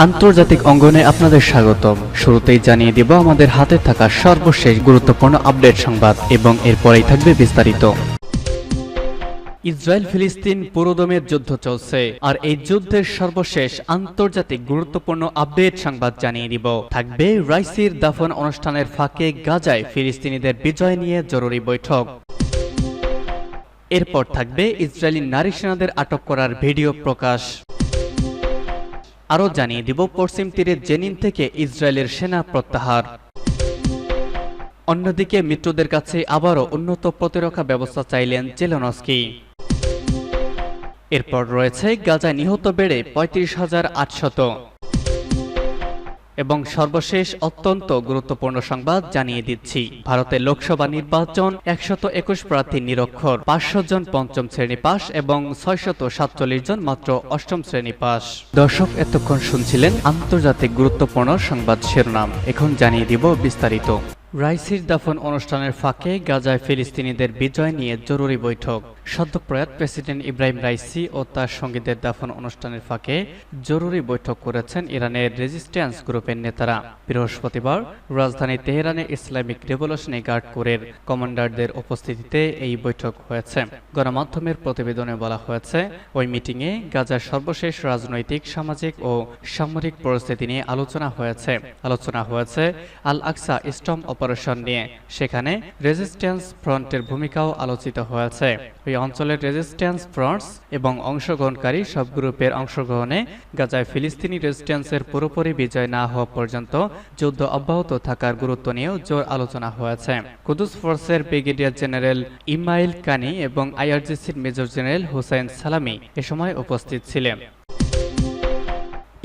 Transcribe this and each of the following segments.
আন্তর্জাতিক অঙ্গনে আপনাদের স্বাগতম। শুরুতেই জানিয়ে দিব আমাদের হাতে থাকা সর্বশেষ গুরুত্বপূর্ণ আপডেট সংবাদ এবং এরপরেই থাকবে বিস্তারিত। ইসরায়েল ফিলিস্তিন পুরোদমে যুদ্ধ চলছে, আর এই যুদ্ধের সর্বশেষ আন্তর্জাতিক গুরুত্বপূর্ণ আপডেট সংবাদ জানিয়ে দিব। থাকবে রাইসির দাফন অনুষ্ঠানের ফাঁকে গাজায় ফিলিস্তিনিদের বিজয় নিয়ে জরুরি বৈঠক। এরপর থাকবে ইসরায়েলি নারী সেনাদের আটক করার ভিডিও প্রকাশ। আরও জানিয়ে দিব পশ্চিম তীরে জেনিন থেকে ইসরায়েলের সেনা প্রত্যাহার। অন্যদিকে মিত্রদের কাছে আবারও উন্নত প্রতিরক্ষা ব্যবস্থা চাইলেন জেলেনস্কি। এরপর রয়েছে গাজায় নিহত বেড়ে ৩৫,৮০০ এবং সর্বশেষ অত্যন্ত গুরুত্বপূর্ণ সংবাদ জানিয়ে দিচ্ছি। ভারতের লোকসভা নির্বাচন ১২১ প্রার্থী নিরক্ষর, ৫০০ জন পঞ্চম শ্রেণী পাস এবং ৬৪৭ জন মাত্র অষ্টম শ্রেণী পাস। দর্শক, এতক্ষণ শুনছিলেন আন্তর্জাতিক গুরুত্বপূর্ণ সংবাদ শিরোনাম। এখন জানিয়ে দিব বিস্তারিত। রাইসির দাফন অনুষ্ঠানের ফাঁকে গাজায় ফিলিস্তিনিদের বিজয় নিয়ে জরুরি বৈঠক। সদ্যপ্রয়াত প্রেসিডেন্ট ইব্রাহিম রাইসি ও তার সঙ্গীদের দাফন অনুষ্ঠানের ফাঁকে জরুরি বৈঠক করেছেন ইরানের রেজিস্ট্যান্স গ্রুপের নেতারা। বৃহস্পতিবার রাজধানী তেহরানে ইসলামিক রেভলিউশনারি গার্ড কোরের কমান্ডারদের উপস্থিতিতে এই বৈঠক হয়েছে। গণমাধ্যমের প্রতিবেদনে বলা হয়েছে, ওই মিটিংয়ে গাজার সর্বশেষ রাজনৈতিক, সামাজিক ও সামরিক পরিস্থিতি নিয়ে আলোচনা হয়েছে আল আকসা স্টর্ম অপারেশন নিয়ে। সেখানে রেজিস্ট্যান্স ফ্রন্টের ভূমিকাও আলোচিত হয়েছে। ওই অঞ্চলের রেজিস্ট্যান্স ফ্রন্টস এবং অংশগ্রহণকারী সব গ্রুপের অংশগ্রহণে গাজায় ফিলিস্তিনি রেজিস্ট্যান্সের পুরোপুরি বিজয় না হওয়া পর্যন্ত যুদ্ধ অব্যাহত থাকার গুরুত্ব নিয়েও জোর আলোচনা হয়েছে। কুদস ফোর্সের ব্রিগেডিয়ার জেনারেল ইসমাইল কানি এবং আইআরজিসির মেজর জেনারেল হুসাইন সালামি এ সময় উপস্থিত ছিলেন।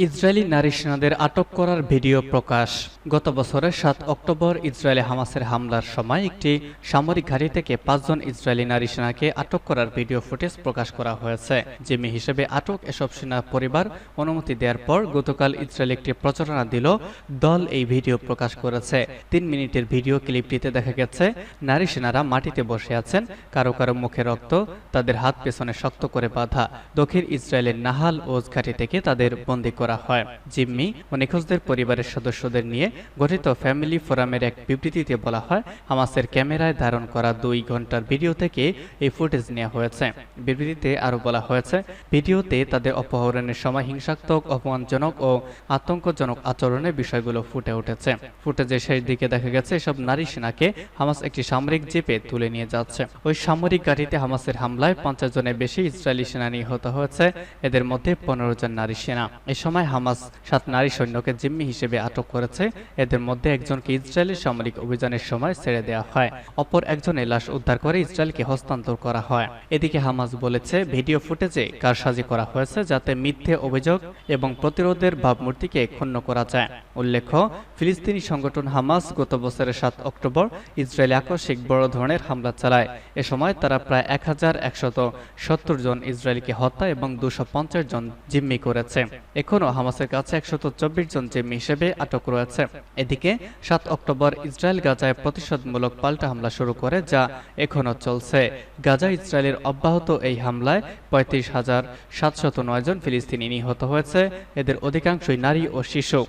ইসরায়েলি নারী সেনাদের আটক করার ভিডিও প্রকাশ। গত বছরের ৭ অক্টোবর ইসরায়েলে হামাসের হামলার সময় একটি সামরিক ঘাঁটি থেকে ৫ জন ইসরায়েলি নারী সেনাকে আটক করার ভিডিও ফুটেজ প্রকাশ করা হয়েছে। জিম্মি হিসেবে আটক এসব সেনা পরিবার অনুমতি দেওয়ার পর গতকাল ইসরায়েল একটি প্রচারণা দিল। দল এই ভিডিও প্রকাশ করেছে। ৩ মিনিটের ভিডিও ক্লিপটিতে দেখা গেছে নারী সেনারা মাটিতে বসে আছেন, কারো কারো মুখে রক্ত, তাদের হাত পেছনে শক্ত করে বাঁধা। দক্ষিণ ইসরায়েলের নাহাল ওজ ঘাঁটি থেকে তাদের বন্দী করা হয়। জিম্মি ও নিখোঁজদের পরিবারের সদস্যদের নিয়ে গঠিত ফ্যামিলি ফোরামের এক বিবৃতিতে বলা হয়, হামাসের ক্যামেরায় ধারণ করা ২ ঘন্টার ভিডিও থেকে এই ফুটেজ নেওয়া হয়েছে। বিবৃতিতে আরও বলা হয়েছে, ভিডিওতে তাদের অপহরণের সময় হিংসাত্মক, অপমানজনক ও আতঙ্কজনক আচরণের বিষয়গুলো ফুটে উঠেছে। ফুটেজের শেষ দিকে দেখা গেছে এসব নারী সেনাকে হামাস একটি সামরিক জিপে তুলে নিয়ে যাচ্ছে। ওই সামরিক গাড়িতে হামাসের হামলায় ৫০ জনের বেশি ইসরায়েলি সেনা নিহত হয়েছে, এদের মধ্যে ১৫ জন নারী সেনা। এ সময় হামাস ৭ নারী সৈন্যকে জিম্মি হিসেবে আটক করেছে। এদের মধ্যে একজনকে ইসরায়েলি সামরিক অভিযানের সময় ছেড়ে দেওয়া হয়, অপর একজনের লাশ উদ্ধার করে ইসরায়েলকে হস্তান্তর করা হয়। এদিকে হামাস বলেছে, ভিডিও ফুটেজে কারসাজি করা হয়েছে যাতে মিথ্যে অভিযোগ এবং প্রতিরোধের ভাবমূর্তিকে ক্ষুণ্ণ করা যায়। উল্লেখ্য, ফিলিস্তিনি সংগঠন হামাস গত বছরের ৭ অক্টোবর ইসরায়েলে আকস্মিক বড় ধরনের হামলা চালায়। এ সময় তারা প্রায় ১১৭০ জন ইসরায়েলকে হত্যা এবং ২৫০ জন জিম্মি করেছে। এখনও হামাসের কাছে ১২৪ জন জিম্মি হিসেবে আটক রয়েছে। এদিকে ৭ অক্টোবর ইসরায়েল গাজায় প্রতিশোধমূলক পাল্টা হামলা শুরু করে, যা এখনও চলছে। গাজা ইসরায়েলের অব্যাহত এই হামলায় ৩৫,৭০৯ জন ফিলিস্তিনি নিহত হয়েছে, এদের অধিকাংশই নারী ও শিশু।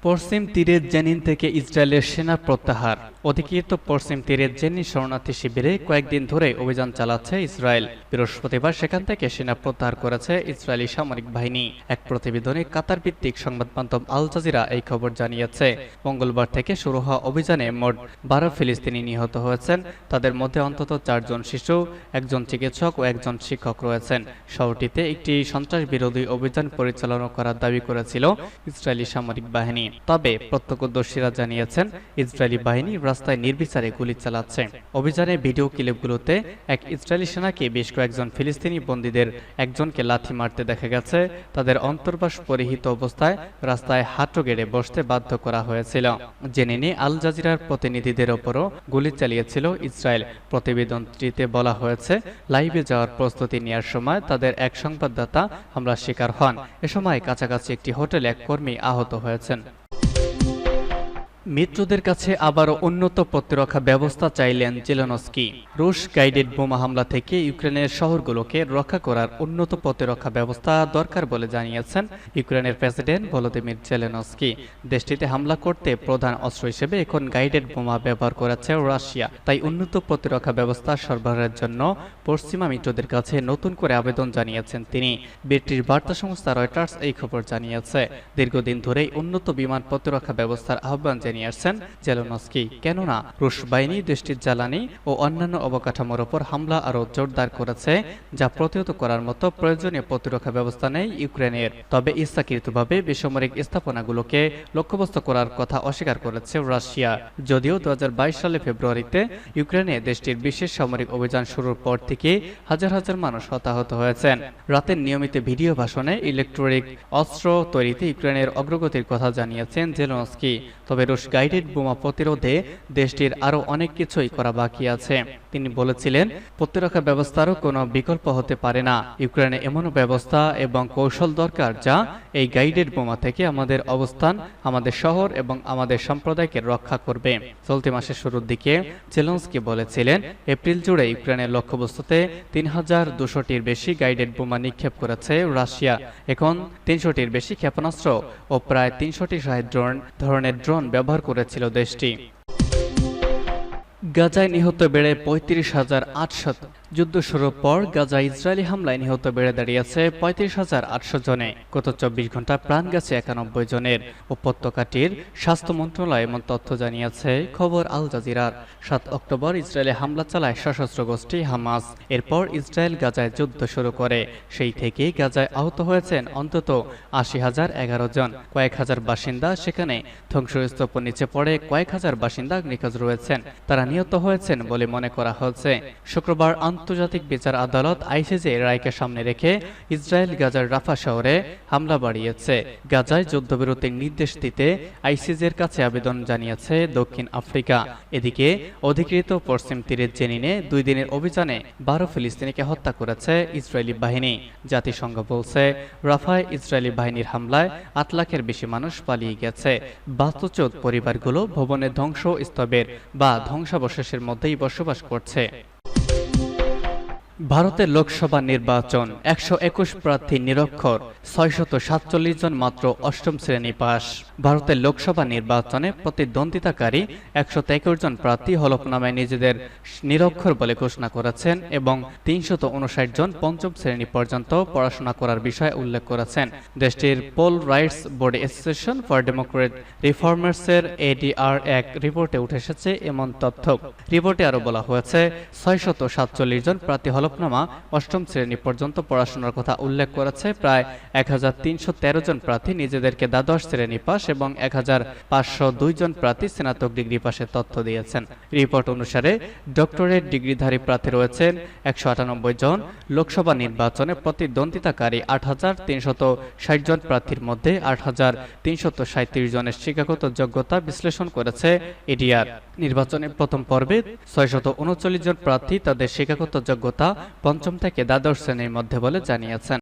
পশ্চিম তীরের জেনিন থেকে ইসরায়েলের সেনা প্রত্যাহার। অধিকৃত পশ্চিম তীরের জেনিন শরণার্থী শিবিরে কয়েকদিন ধরে অভিযান চালাচ্ছে ইসরায়েল। বৃহস্পতিবার সেখান থেকে সেনা প্রত্যাহার করেছে ইসরায়েলি সামরিক বাহিনী। এক প্রতিবেদনে কাতার ভিত্তিক সংবাদ মাধ্যম আল জাজিরা এই খবর জানিয়েছে। মঙ্গলবার থেকে শুরু হওয়া অভিযানে মোট ১২ ফিলিস্তিনি নিহত হয়েছেন। তাদের মধ্যে অন্তত ৪ জন শিশু, একজন চিকিৎসক ও একজন শিক্ষক রয়েছেন। শহরটিতে একটি সন্ত্রাস বিরোধী অভিযান পরিচালনা করার দাবি করেছিল ইসরায়েলি সামরিক বাহিনী। তবে প্রত্যক্ষদর্শীরা জানিয়েছেন, ইসরায়েলি বাহিনী রাস্তায় নির্বিচারে গুলি চালাচ্ছে। অভিযানের ভিডিও ক্লিপগুলোতে এক ইসরায়েলি সেনাকে বেশ কয়েকজন ফিলিস্তিনি বন্দীদের একজনকে লাথি মারতে দেখা গেছে। তাদের অন্তর্বাস পরিহিত অবস্থায় রাস্তায় হাঁটু গেড়ে বসতে বাধ্য করা হয়েছিল। জেনিনে আল জাজিরার প্রতিনিধিদের ওপরও গুলি চালিয়েছিল ইসরায়েল। প্রতিবেদনটিতে বলা হয়েছে, লাইভে যাওয়ার প্রস্তুতি নেওয়ার সময় তাদের এক সংবাদদাতা হামলার শিকার হন। এ সময় কাছাকাছি একটি হোটেলে এক কর্মী আহত হয়েছেন। মিত্রদের কাছে আবারও উন্নত প্রতিরক্ষা ব্যবস্থা চাইলেন জেলেনস্কি। রুশ গাইডেড বোমা হামলা থেকে ইউক্রেনের শহরগুলোকে রক্ষা করার উন্নত প্রতিরক্ষা ব্যবস্থা দরকার বলে জানিয়েছেন ইউক্রেনের প্রেসিডেন্ট ভলোদিমির জেলেনস্কি। দেশটিতে হামলা করতে প্রধান অস্ত্র হিসেবে এখন গাইডেড বোমা ব্যবহার করেছে রাশিয়া। তাই উন্নত প্রতিরক্ষা ব্যবস্থা সরবরাহের জন্য পশ্চিমা মিত্রদের কাছে নতুন করে আবেদন জানিয়েছেন তিনি। ব্রিটিশ বার্তা সংস্থা রয়টার্স এই খবর জানিয়েছে। দীর্ঘদিন ধরেই উন্নত বিমান প্রতিরক্ষা ব্যবস্থার আহ্বান জানিয়ে আসছেন জেলেনস্কি, কেননা রুশ বাহিনী দেশটির জ্বালানি ও অন্যান্য অবকাঠামোর ওপর হামলা আরও জোরদার করেছে, যা প্রতিহত করার মতো প্রয়োজনীয় প্রতিরক্ষা ব্যবস্থা নেই ইউক্রেনের। তবে ইচ্ছাকৃতভাবে বেসামরিক স্থাপনাগুলোকে লক্ষ্যবস্তু করার কথা অস্বীকার করেছে রাশিয়া। যদিও 2022 সালে ফেব্রুয়ারিতে ইউক্রেনে দেশটির বিশেষ সামরিক অভিযান শুরুর পর থেকে হাজার হাজার মানুষ হতাহত হয়েছেন। রাতের নিয়মিত ভিডিও ভাষণে ইলেকট্রনিক অস্ত্র তৈরিতে ইউক্রেনের অগ্রগতির কথা জানিয়েছেন জেলেনস্কি। তবে রুশ গাইডেড বোমা প্রতিরোধে দেশটির আরও অনেক কিছুই করা বাকি আছে। তিনি বলেছিলেন, প্রতিরক্ষা ব্যবস্থারও কোনো বিকল্প হতে পারে না। ইউক্রেনে এমন ব্যবস্থা এবং কৌশল দরকার যা এই গাইডেড বোমা থেকে আমাদের অবস্থান, আমাদের শহর এবং আমাদের সম্প্রদায়কে রক্ষা করবে। চলতি মাসের শুরুর দিকে জেলেনস্কি বলেছিলেন, এপ্রিল জুড়ে ইউক্রেনের লক্ষ্যবস্তুতে 3200টির বেশি গাইডেড বোমা নিক্ষেপ করেছে রাশিয়া। এখন 300টির বেশি ক্ষেপণাস্ত্র ও প্রায় 300টি ধরনের ড্রোন ব্যবহার করেছিল দেশটি। গাজায় নিহত বেড়ে 35,800। যুদ্ধ শুরুর পর গাজা ইসরায়েলি হামলায় নিহত বেড়ে দাঁড়িয়েছে 35,800 জনে। গত 24 ঘন্টা প্রাণ গেছে 91 জনের। উপত্যকাটির স্বাস্থ্য মন্ত্রণালয় এমন তথ্য জানিয়েছে খবর আল জাজিরার। 7 অক্টোবর ইসরায়েলে হামলা চালায় সশস্ত্র গোষ্ঠী হামাস। এরপর ইসরায়েল গাজায় যুদ্ধ শুরু করে। সেই থেকেই গাজায় আহত হয়েছেন অন্তত 80,011 জন। কয়েক হাজার বাসিন্দা সেখানে ধ্বংসস্তূপ নিচে পড়ে কয়েক হাজার বাসিন্দা নিখোঁজ রয়েছেন। তারা নিহত হয়েছেন বলে মনে করা হচ্ছে। শুক্রবার আন্তর্জাতিক বিচার আদালত আইসিজে রায়কে সামনে রেখে ইসরায়েল গাজার রাফা শহরে হামলা বাড়িয়েছে। গাজায় যুদ্ধবিরতির নির্দেশ দিতে আইসিজের কাছে আবেদন জানিয়েছে দক্ষিণ আফ্রিকা। এদিকে অধিকৃত পশ্চিম তীরের জেনিনে 2 দিনের অভিযানে 12 ফিলিস্তিনিকে হত্যা করেছে ইসরায়েলি বাহিনী। জাতিসংঘ বলছে, রাফায় ইসরায়েলি বাহিনীর হামলায় 8 লাখের বেশি মানুষ পালিয়ে গেছে। বাস্তুচ্যুত পরিবারগুলো ভবনের ধ্বংসস্তূপের বা ধ্বংসাবশেষের মধ্যেই বসবাস করছে। ভারতের লোকসভা নির্বাচন 121 প্রার্থী নিরক্ষর, 647 জন মাত্র অষ্টম শ্রেণী পাস। ভারতের লোকসভা নির্বাচনে প্রতিদ্বন্দ্বিতাকারী 123 জন প্রার্থী হলফনামায় নিজেদের নিরক্ষর বলে ঘোষণা করেছেন এবং 359 জন পঞ্চম শ্রেণী পর্যন্ত পড়াশোনা করার বিষয়ে উল্লেখ করেছেন। দেশটির poll rights board association for democrat রিফর্মার্সের ADR এক রিপোর্টে উঠে এসেছে এমন তথ্য। রিপোর্টে আরও বলা হয়েছে, 647 জন প্রার্থী হলফনামা অষ্টম শ্রেণী পর্যন্ত পড়াশোনার কথা উল্লেখ করেছে। প্রায় 1313 জন প্রার্থী নিজেদেরকে দ্বাদশ শ্রেণী পাস এবং 1502 জন প্রার্থী স্নাতক ডিগ্রি পাসের তথ্য দিয়েছেন। রিপোর্ট অনুসারে ডক্টরেট ডিগ্রিধারী প্রার্থী রয়েছেন 198 জন। লোকসভা নির্বাচনে প্রতিদ্বন্দ্বিতাকারী 8360 জন প্রার্থীর মধ্যে 8337 জনের শিক্ষাগত যোগ্যতা বিশ্লেষণ করেছে ADR। নির্বাচনের প্রথম পর্বে 639 জন প্রার্থী তাদের শিক্ষাগত যোগ্যতা পঞ্চম থেকে দ্বাদশ শ্রেণীর মধ্যে বলে জানিয়েছেন।